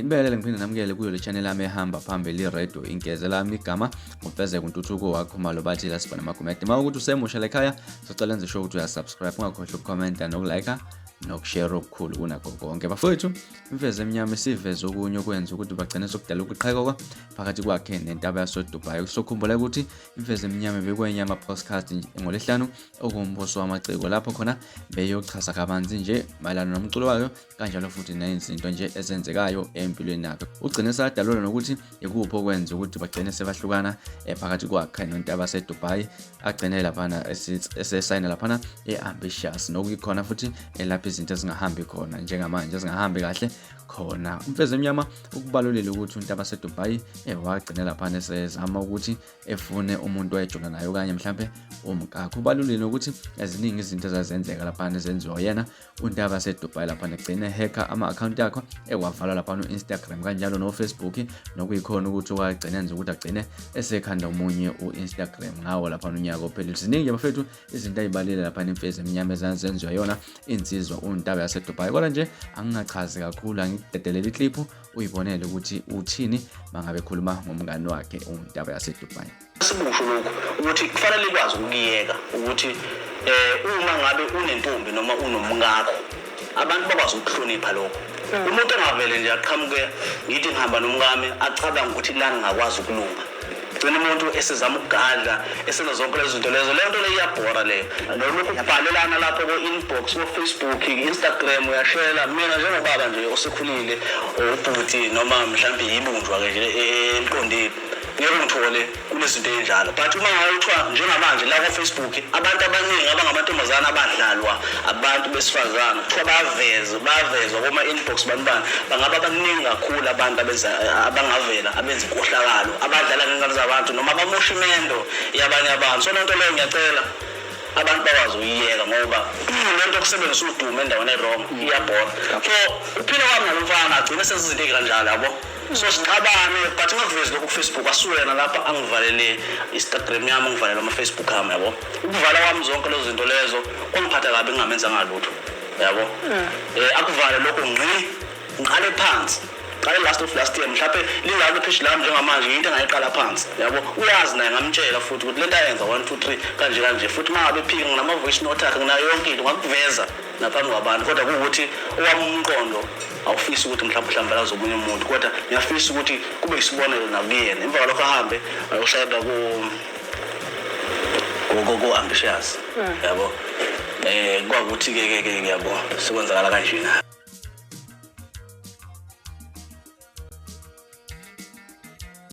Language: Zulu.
Ngibelele ngiphinde namukele kuyo le channel yami ehamba phambili iRadio Inkeze lami igama ngifeze kuntuthuko wakho malo bathi la sibana makomenti mawukuthi usemusha lekhaya sicela enze sure ukuthi uyasubscribe ungakhohlwa ukucomment nokulike nokushare okukhulu kunakho konke bafowethu imfeze emnyama isiveze okunye okwenza ukuthi bagcine sokudala ukuqhekoko phakathi kwakhe neNtaba yaseDubai sokhumbula ukuthi imfeze emnyama bekwenyama podcast ngolesihlanu okumboso wamaciko lapho khona beyochaza kabanzi nje mayelana nomculo wayo kanjalo futhi nezinto nje ezenzekayo empilweni yakhe ugcine sadalula nokuthi ikuphi okwenza ukuthi bagcine sebahlukana phakathi kwakhe neNtaba yaseDubai agcine laphana esesayina laphana eambitious nokuyikhona futhi elapha izinto ezingahambi khona njengamanje ezingahambi kahle khona umfeze emnyama ukubalulile ukuthi uNtaba yaseDubai wagcina laphana esezama ukuthi efune umuntu oyejola nayo kanye mhlambe umkakhe ubalulile ukuthi eziningi izinto ezazenzeka laphana ezenziwa yena uNtaba yaseDubai laphana egcine hacker ama-account yakho ekwavala laphana uInstagram kanjalo noFacebook nokuyikhona ukuthi wagcina enza ukuthi agcine esekhanda umunye uInstagram ngawo laphana unyaka ophelile ziningi bafethu izinto ezibalile laphana imfeze emnyama ezenziwa yona insizwa uNtaba yaseDubai kodwa nje angingachazi kakhulu angidedelela iclip uyibonele ukuthi uthini mangabe khuluma ngomngane wakhe uNtaba yaseDubai sikusho lokho ukuthi kufanele ikwazi ukuyeka ukuthi uma ngabe unentombi noma unomngakho abantu bakwazi ukuhlonipha lokho umuntu engavele nje aqhamuke ngithi ngihamba nomngame acabanga ukuthi la ngingakwazi ukulunga gcina umuntu esezama ukugadla esenza zonke lezi zinto lezo lento le iyabhora le nolokhu ubhalelana lapho ku-inbox ku-Facebook Instagram uyashela mina njengobaba nje osekhulile ubhuti noma mhlawumbe yibunjwa-ke nje emqondile ngeke ngithole kunezinto enjalo but uma ngayithiwa njengamanje la ku-Facebook abantu abaningi abangamantombazana abadlalwa abantu besifazana kuthiwa bayavezwa kuma-inbox banibani bangaba baningi kakhulu abantu abangavela abenza inkohlakalo abadlala ngengane zabantu noma bamosha imendo yabanye abantu so lento leyo ngiyacela abantu bakwazi ukuyiyeka ngoba lento kusebenzisa udumo endaweni e-wrong iyabhora so uphila kwami nalomfana agcine sezizinto kanjalo yabo so sicabane but ngavezi lokho ku-Facebook asuyena lapha angivalele Instagram yami angivalele ama-Facebook ami yabo ukuvala kwami zonke lezo zinto lezo ongiphatha kabi ngingamenza ngalutho yabo akuvale lokho ngiqale phansi qale last year mhlawumbe lingalo page lami njengamanje into engayiqala phansi yabo uyazi naye ngamtshela futhi ukuthi lento ayenza 1 2 3 kanje futhi mangabe phika nginama voice note akhe nginayo yonke into ngakuveza naphambi kwabantu kodwa kuwukuthi owami umqondo awufisi ukuthi mhlawumbe azomunye umuntu kodwa ngiyafisa ukuthi kube isibonelo nakuyena emva kwalokho ahambe ayoshayela ku ambitious yabo kwakuthi ke yabo sekwenzakala kanjena